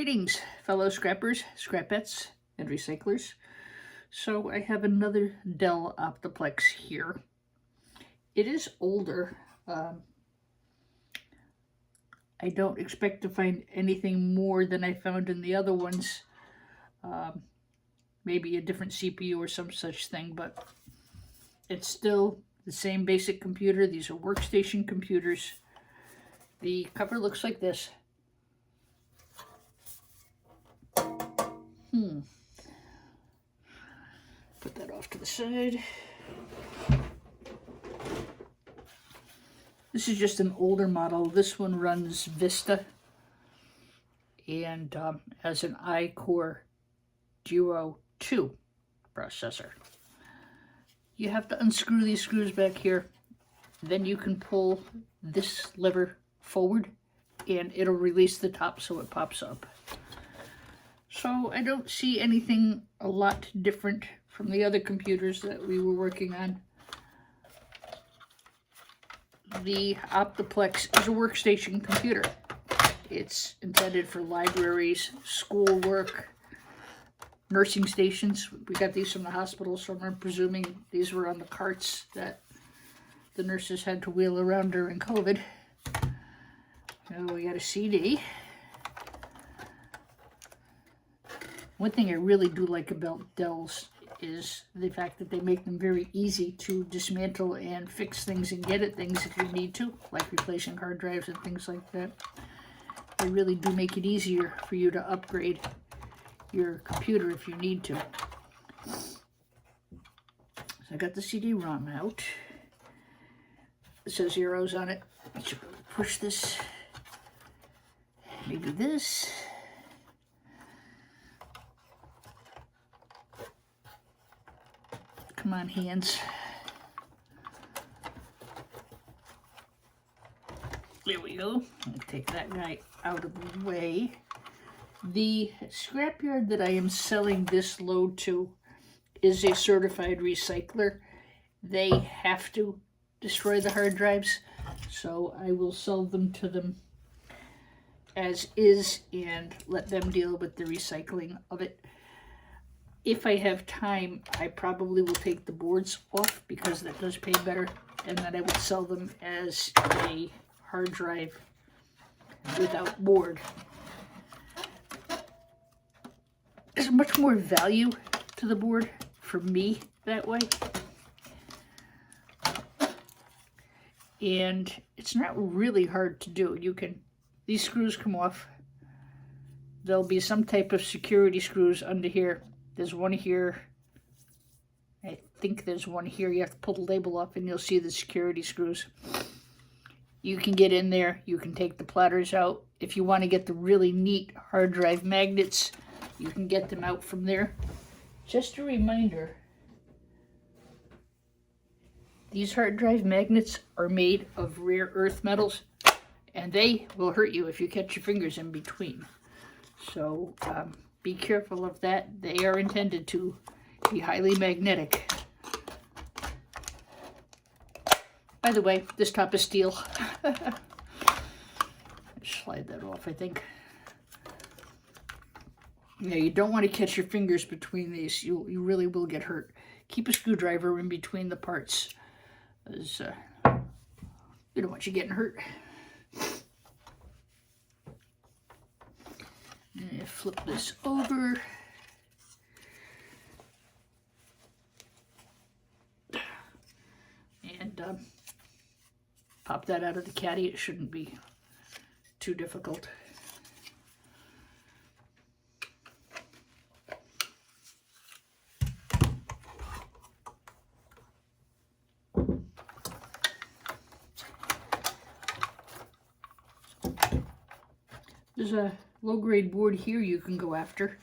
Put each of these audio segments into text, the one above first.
Greetings, fellow scrappers, scrapettes, and recyclers. So I have another Dell optiplex here. It is older. I don't expect to find anything more than I found in the other ones. Maybe a different CPU or some such thing, but it's still the same basic computer. These are workstation computers. The cover looks like this. Put that off to the side. This is just an older model. This one runs Vista and has an iCore Duo 2 processor. You have to unscrew these screws back here. Then you can pull this lever forward and it'll release the top so it pops up. So I don't see anything a lot different from the other computers that we were working on. The optiplex is a workstation computer. It's intended for libraries, schoolwork, nursing stations. We got these from the hospital, so I'm presuming these were on the carts that the nurses had to wheel around during COVID. So we got a CD. One thing I really do like about Dells is the fact that they make them very easy to dismantle and fix things and get at things if you need to, like replacing hard drives and things like that. They really do make it easier for you to upgrade your computer if you need to. So I got the CD-ROM out. It says zeros on it. I should push this, maybe this. Come on, hands. There we go. I'll take that guy out of the way. The scrapyard that I am selling this load to is a certified recycler. They have to destroy the hard drives, so I will sell them to them as is and let them deal with the recycling of it. If I have time, I probably will take the boards off because that does pay better, and then I would sell them as a hard drive without board. There's much more value to the board for me that way. And it's not really hard to do. These screws come off. There'll be some type of security screws under here. There's one here. I think there's one here. You have to pull the label off and you'll see the security screws. You can get in there. You can take the platters out. If you want to get the really neat hard drive magnets, you can get them out from there. Just a reminder, these hard drive magnets are made of rare earth metals, and they will hurt you if you catch your fingers in between. So be careful of that. They are intended to be highly magnetic. By the way, this top is steel. Slide that off, I think. Yeah, you don't want to catch your fingers between these. You really will get hurt. Keep a screwdriver in between the parts, as you don't want you getting hurt. And flip this over. And pop that out of the caddy. It shouldn't be too difficult. There's a low-grade board here you can go after.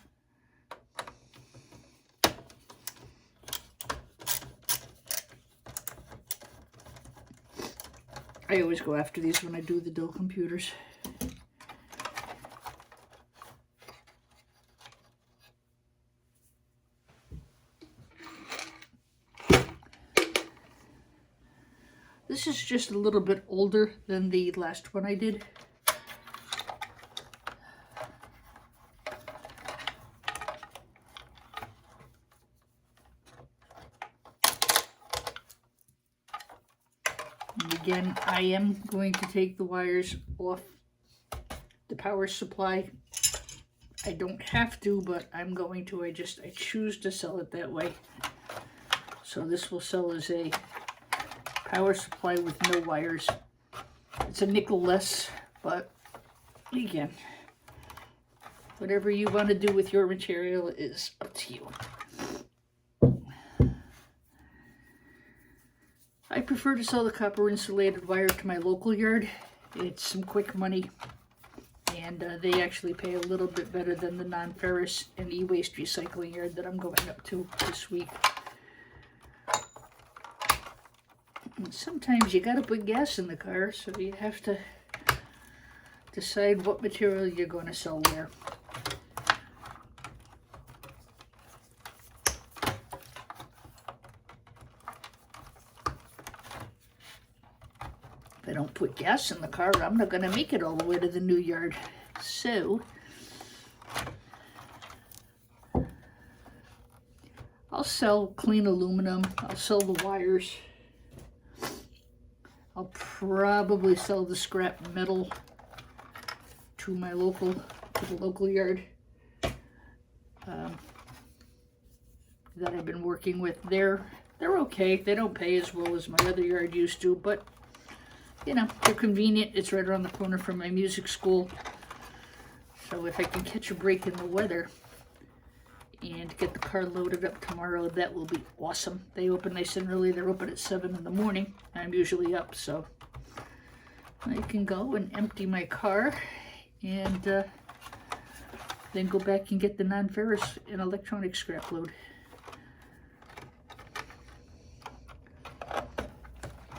I always go after these when I do the Dell computers. This is just a little bit older than the last one I did. again, I am going to take the wires off the power supply. I don't have to, but I'm going to. I choose to sell it that way. So this will sell as a power supply with no wires. It's a nickel less, but again, whatever you want to do with your material is up to you. I prefer to sell the copper insulated wire to my local yard. It's some quick money, and they actually pay a little bit better than the non-ferrous and e-waste recycling yard that I'm going up to this week. And sometimes you gotta put gas in the car, so you have to decide what material you're going to sell where. If I don't put gas in the car, I'm not going to make it all the way to the new yard. So I'll sell clean aluminum. I'll sell the wires. I'll probably sell the scrap metal to the local yard that I've been working with. They're okay. They don't pay as well as my other yard used to, but you know, they're convenient. It's right around the corner from my music school. So if I can catch a break in the weather and get the car loaded up tomorrow, that will be awesome. They open nice and early. They're open at 7 in the morning. I'm usually up, so I can go and empty my car and then go back and get the non-ferrous and electronic scrap load.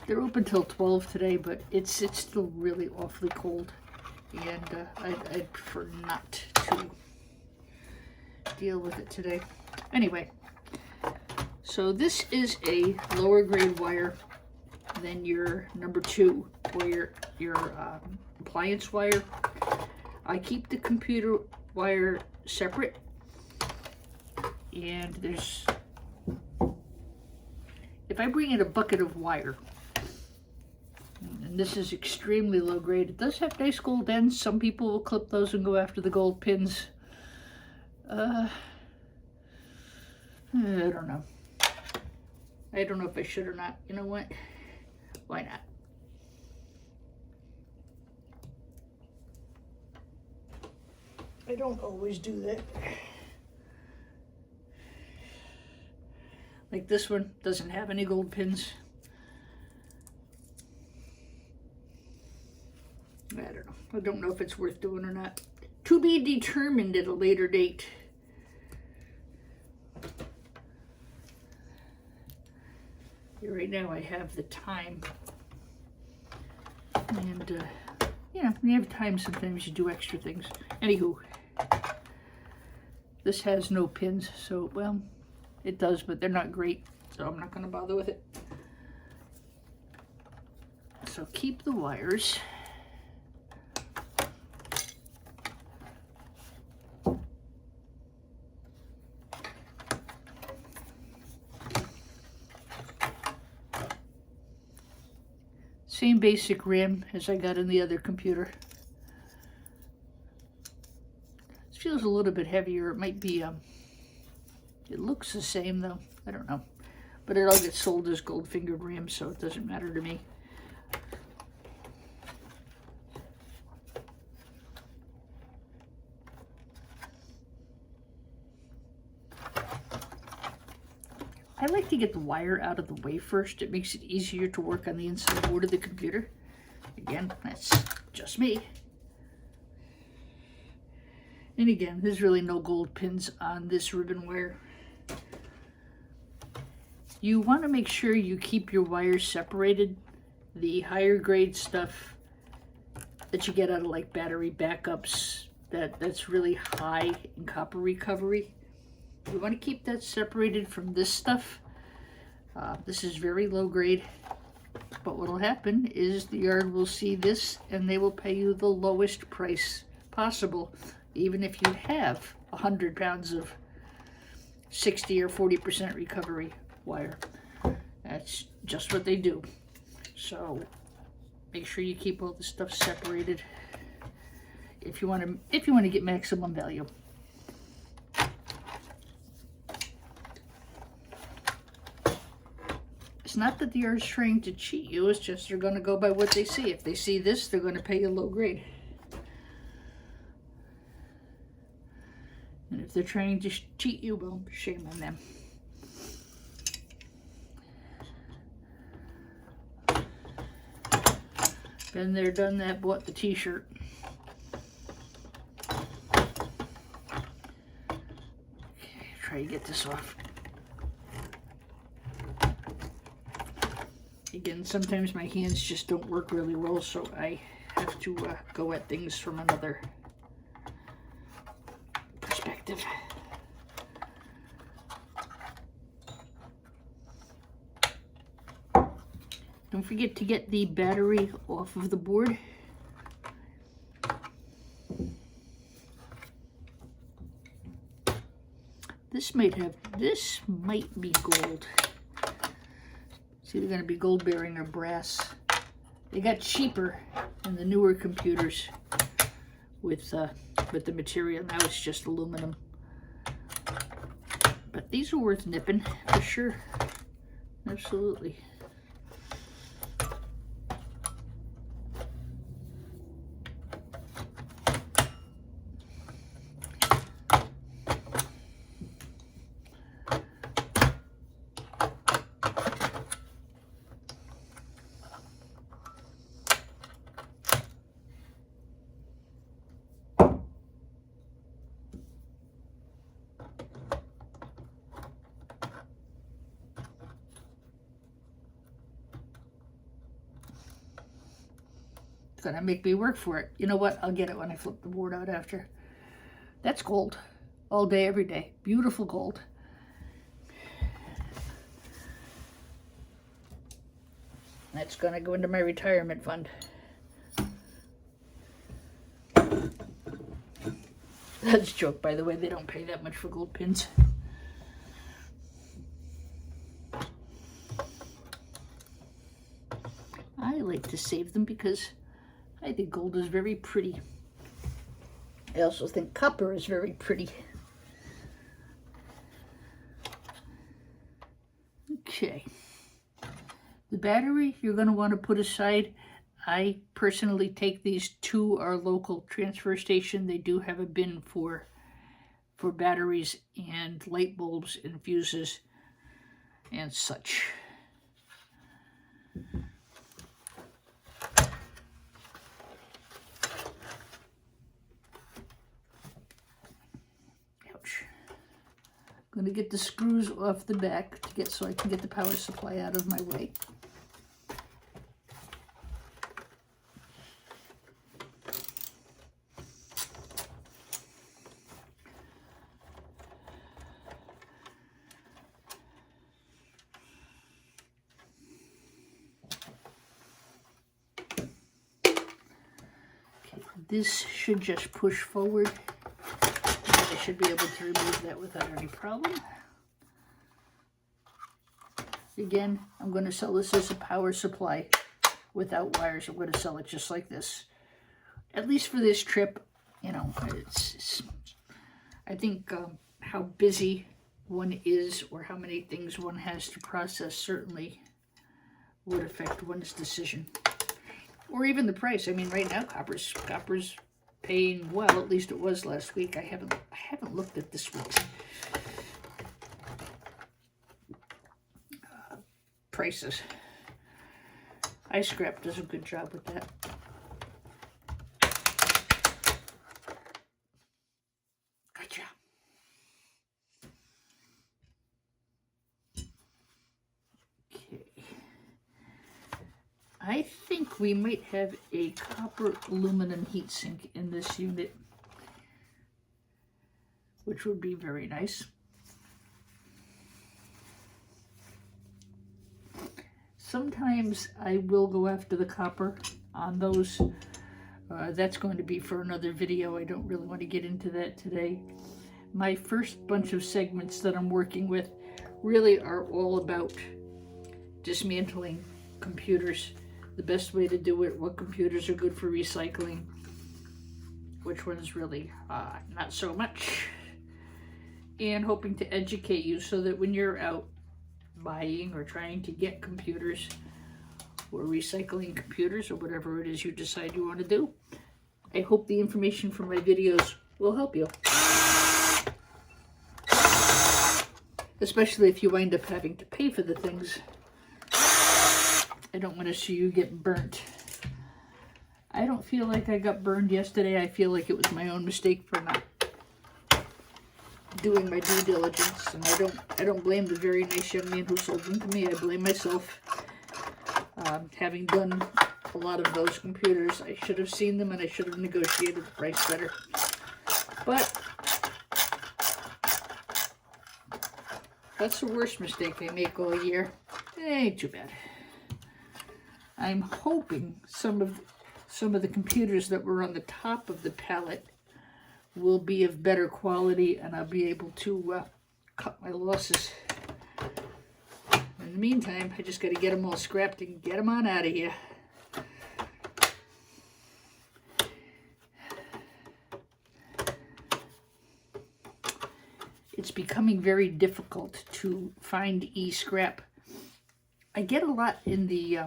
They're open till 12 today, but it's still really awfully cold, and I'd prefer not to deal with it today. Anyway, so this is a lower grade wire than your number 2 or your appliance wire. I keep the computer wire separate, and if I bring in a bucket of wire, and this is extremely low grade, it does have nice gold ends. Some people will clip those and go after the gold pins. I don't know. I don't know if I should or not. You know what? Why not? I don't always do that. Like this one doesn't have any gold pins. I don't know. I don't know if it's worth doing or not. To be determined at a later date. Right now I have the time. And, you know, when you have time, sometimes you do extra things. Anywho, this has no pins, so, well, it does, but they're not great, so I'm not going to bother with it. So keep the wires. Same basic RAM as I got in the other computer. This feels a little bit heavier. It might be, it looks the same though. I don't know. But it all gets sold as gold-fingered RAM, so it doesn't matter to me. I like to get the wire out of the way first. It makes it easier to work on the inside board of the computer. Again, that's just me. And again, there's really no gold pins on this ribbon wire. You want to make sure you keep your wires separated. The higher grade stuff that you get out of like battery backups, that's really high in copper recovery. You want to keep that separated from this stuff. This is very low grade, but what will happen is the yard will see this and they will pay you the lowest price possible, even if you have 100 pounds of 60 or 40% recovery wire. That's just what they do. So Make sure you keep all the stuff separated if you want to get maximum value. It's not that they are trying to cheat you, it's just they're going to go by what they see. If they see this, they're going to pay you low grade. And if they're trying to cheat you, well, shame on them. Been there, done that, bought the t-shirt. Okay, try to get this off. Again, sometimes my hands just don't work really well, so I have to go at things from another perspective. Don't forget to get the battery off of the board. This might be gold. It's either going to be gold bearing or brass. They got cheaper in the newer computers with the material. Now it's just aluminum. But these are worth nipping for sure. Absolutely. Gonna make me work for it. You know what? I'll get it when I flip the board out after. That's gold. All day, every day. Beautiful gold. That's gonna go into my retirement fund. That's a joke, by the way. They don't pay that much for gold pins. I like to save them because I think gold is very pretty. I also think copper is very pretty. Okay. The battery you're going to want to put aside. I personally take these to our local transfer station. They do have a bin for batteries and light bulbs and fuses and such. I'm going to get the screws off the back so I can get the power supply out of my way. Okay, this should just push forward. I should be able to remove that without any problem. Again, I'm going to sell this as a power supply without wires. I'm going to sell it just like this. At least for this trip, you know, I think how busy one is or how many things one has to process certainly would affect one's decision. Or even the price. I mean, right now, copper's paying well. At least it was last week. I haven't looked at this week's prices. iScrap does a good job with that. Gotcha. Okay. I think we might have a copper aluminum heatsink in this unit, which would be very nice. Sometimes I will go after the copper on those. That's going to be for another video. I don't really want to get into that today. My first bunch of segments that I'm working with really are all about dismantling computers the best way to do it, what computers are good for recycling, which ones really not so much, and hoping to educate you so that when you're out buying or trying to get computers or recycling computers or whatever it is you decide you want to do, I hope the information from my videos will help you. Especially if you wind up having to pay for the things. I don't want to see you get burnt. I don't feel like I got burned yesterday. I feel like it was my own mistake for not doing my due diligence. And I don't blame the very nice young man who sold them to me. I blame myself. Having done a lot of those computers, I should have seen them and I should have negotiated the price better. But that's the worst mistake I make all year. It ain't too bad. I'm hoping some of the computers that were on the top of the pallet will be of better quality and I'll be able to cut my losses. In the meantime, I just got to get them all scrapped and get them on out of here. It's becoming very difficult to find e-scrap. I get a lot in the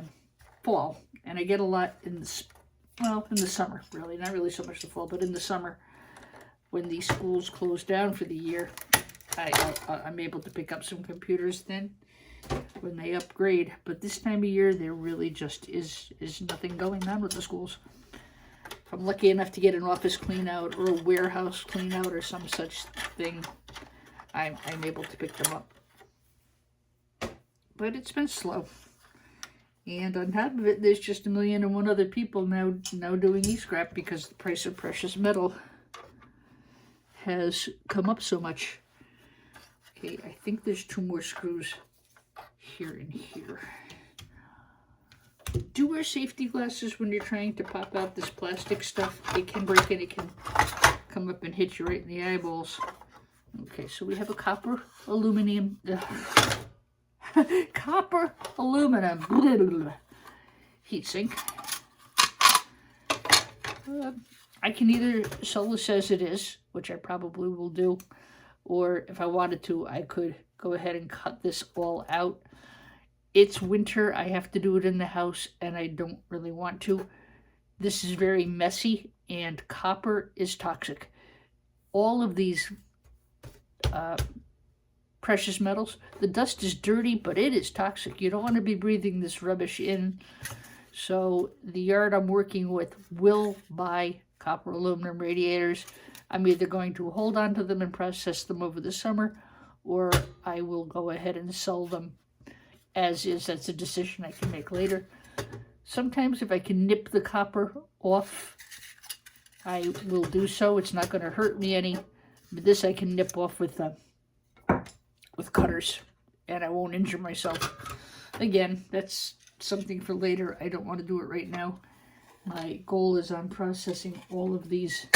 fall, and I get a lot in the summer, really. Not really so much the fall, but in the summer, when the schools close down for the year, I'm able to pick up some computers then when they upgrade. But this time of year, there really just is nothing going on with the schools. If I'm lucky enough to get an office clean out or a warehouse clean out or some such thing, I'm able to pick them up. But it's been slow. And on top of it, there's just 1,000,001 other people now doing e-scrap because the price of precious metal has come up so much. Okay, I think there's 2 more screws here and here. Do wear safety glasses when you're trying to pop out this plastic stuff. It can break and it can come up and hit you right in the eyeballs. Okay, so we have a copper aluminum copper aluminum heat sink. I can either sell this as it is, which I probably will do, or if I wanted to, I could go ahead and cut this all out. It's winter, I have to do it in the house, and I don't really want to. This is very messy, and copper is toxic. All of these precious metals, the dust is dirty, but it is toxic. You don't want to be breathing this rubbish in. So the yard I'm working with will buy copper aluminum radiators. I'm either going to hold on to them and process them over the summer, or I will go ahead and sell them as is. That's a decision I can make later. Sometimes if I can nip the copper off, I will do so. It's not going to hurt me any. But this I can nip off with cutters, and I won't injure myself. Again, that's something for later. I don't want to do it right now. My goal is on processing all of these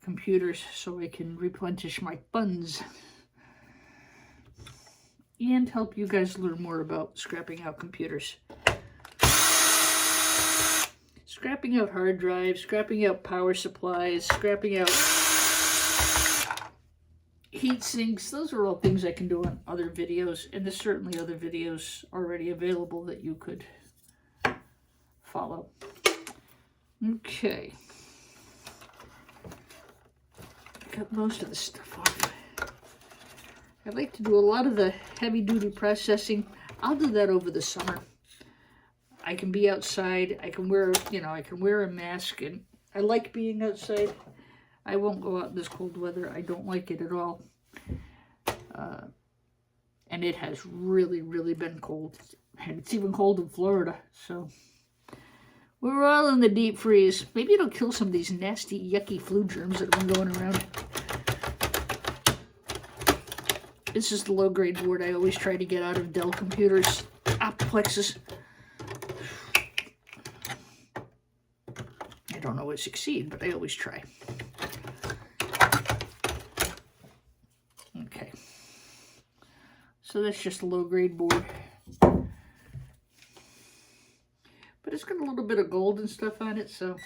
computers so I can replenish my funds and help you guys learn more about scrapping out computers. Scrapping out hard drives, scrapping out power supplies, scrapping out heat sinks. Those are all things I can do on other videos, and there's certainly other videos already available that you could follow. Okay. Got most of the stuff off. I like to do a lot of the heavy-duty processing. I'll do that over the summer. I can be outside. I can wear, I can wear a mask, and I like being outside. I won't go out in this cold weather. I don't like it at all. And it has really, really been cold. And it's even cold in Florida. So we're all in the deep freeze. Maybe it'll kill some of these nasty, yucky flu germs that have been going around. This is the low-grade board I always try to get out of Dell computers. Optiplexes. I don't always succeed, but I always try. Okay. So that's just a low-grade board. But it's got a little bit of gold and stuff on it, so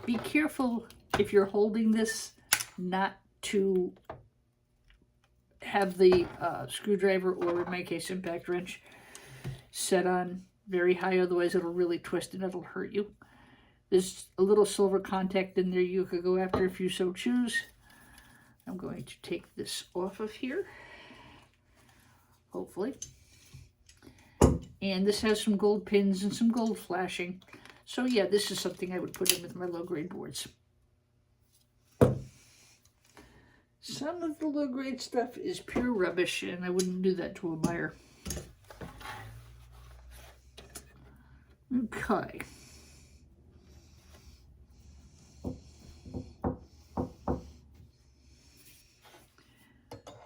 be careful if you're holding this not to have the screwdriver, or in my case impact wrench, set on very high, otherwise it'll really twist and it'll hurt you. There's a little silver contact in there you could go after if you so choose. I'm going to take this off of here, hopefully. And this has some gold pins and some gold flashing. So yeah, this is something I would put in with my low-grade boards. Some of the low-grade stuff is pure rubbish, and I wouldn't do that to a buyer. Okay.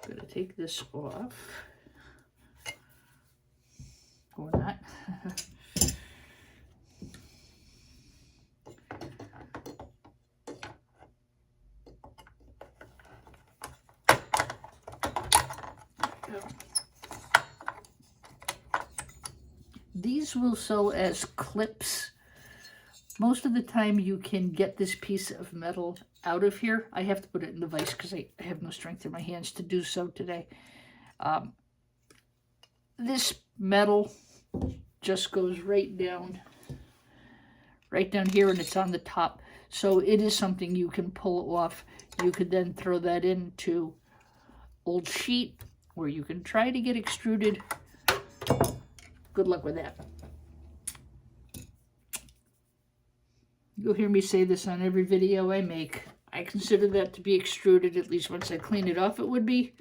Gonna take this off. Or not. These will sell as clips. Most of the time you can get this piece of metal out of here. I have to put it in the vise because I have no strength in my hands to do so today. This metal just goes right down here, and it's on the top. So it is something you can pull off. You could then throw that into old sheet, where you can try to get extruded. Good luck with that. You'll hear me say this on every video I make. I consider that to be extruded, at least once I clean it off it would be.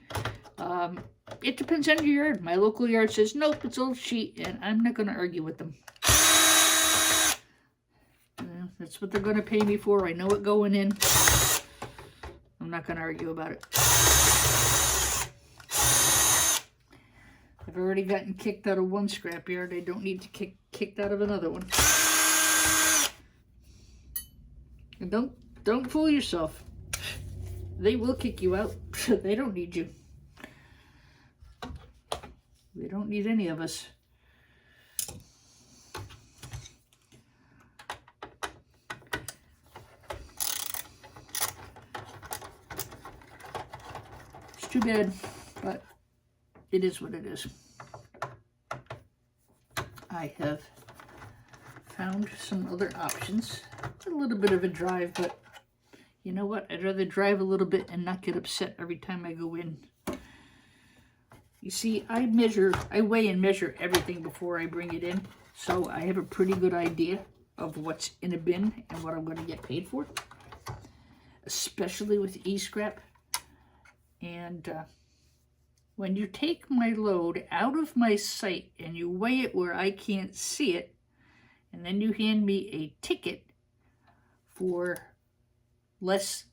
It depends on your yard. My local yard says, nope, it's old sheet, and I'm not going to argue with them. That's what they're going to pay me for. I know it going in. I'm not going to argue about it. I've already gotten kicked out of one scrapyard. I don't need to get kicked out of another one. And don't fool yourself. They will kick you out. They don't need you. They don't need any of us. It's too bad, but it is what it is. I have found some other options. It's a little bit of a drive, but you know what? I'd rather drive a little bit and not get upset every time I go in. You see, I weigh and measure everything before I bring it in, so I have a pretty good idea of what's in a bin and what I'm going to get paid for, especially with e-scrap. And when you take my load out of my sight and you weigh it where I can't see it, and then you hand me a ticket for less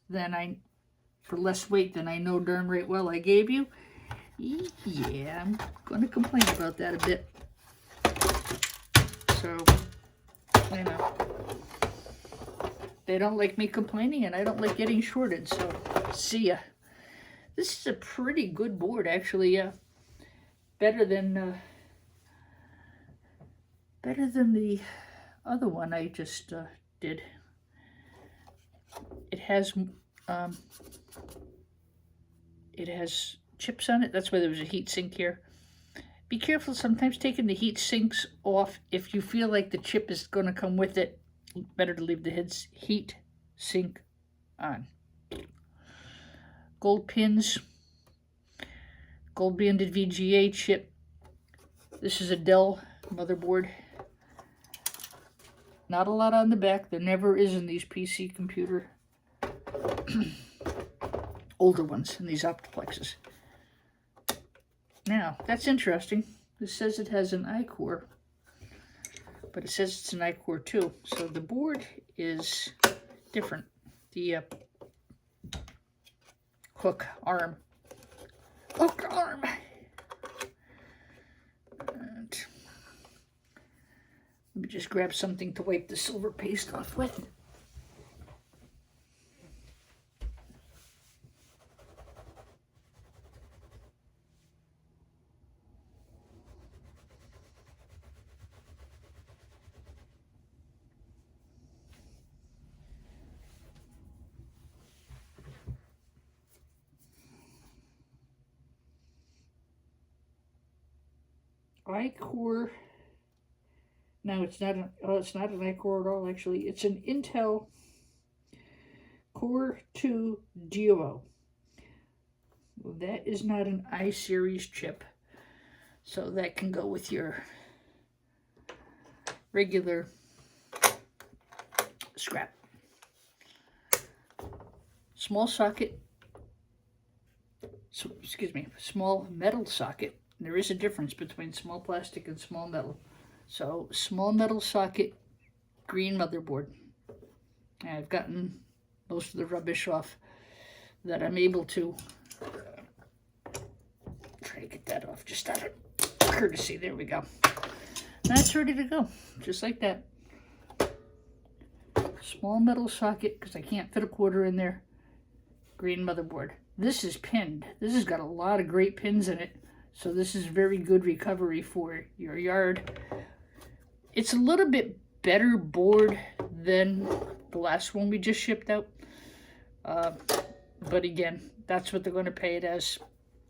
weight than I know darn right well I gave you, yeah, I'm going to complain about that a bit. So, you know, they don't like me complaining, and I don't like getting shorted, so see ya. This is a pretty good board, actually. Better than the other one I just did. It has chips on it. That's why there was a heat sink here. Be careful sometimes taking the heat sinks off. If you feel like the chip is going to come with it, better to leave the heat sink on. Gold pins, gold banded VGA chip. This is a Dell motherboard. Not a lot on the back. There never is in these PC computer. Older ones in these optiplexes. Now, that's interesting. This says it has an I-core, but it says it's an I-core 2. So the board is different. The hook arm. And let me just grab something to wipe the silver paste off with. iCore. No, it's not an, oh, it's not an iCore at all, actually. It's an Intel Core 2 Duo. Well, that is not an i-series chip, so that can go with your regular scrap. Small socket, so, excuse me, small metal socket. There is a difference between small plastic and small metal. So, small metal socket, green motherboard. I've gotten most of the rubbish off that I'm able to. Try to get that off just out of courtesy. There we go. That's ready to go, just like that. Small metal socket, because I can't fit a quarter in there. Green motherboard. This is pinned. This has got a lot of great pins in it, so this is very good recovery for your yard. It's a little bit better board than the last one we just shipped out. But again, that's what they're going to pay it as.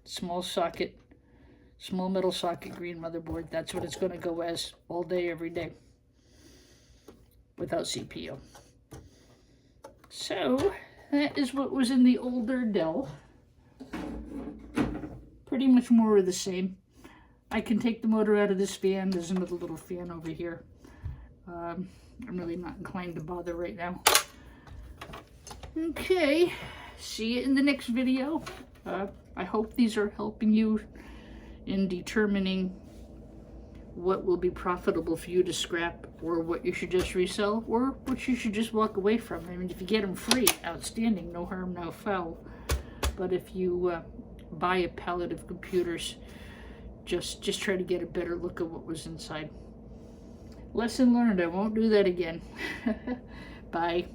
Small socket, small metal socket, green motherboard. That's what it's going to go as all day, every day, without CPU. So, that is what was in the older Dell. Pretty much more of the same. I can take the motor out of this fan. There's another little fan over here. I'm really not inclined to bother right now. Okay, see you in the next video. I hope these are helping you in determining what will be profitable for you to scrap, or what you should just resell, or what you should just walk away from. I mean, if you get them free, outstanding, no harm, no foul. But if you buy a pallet of computers, just try to get a better look at what was inside. Lesson learned. I won't do that again. Bye.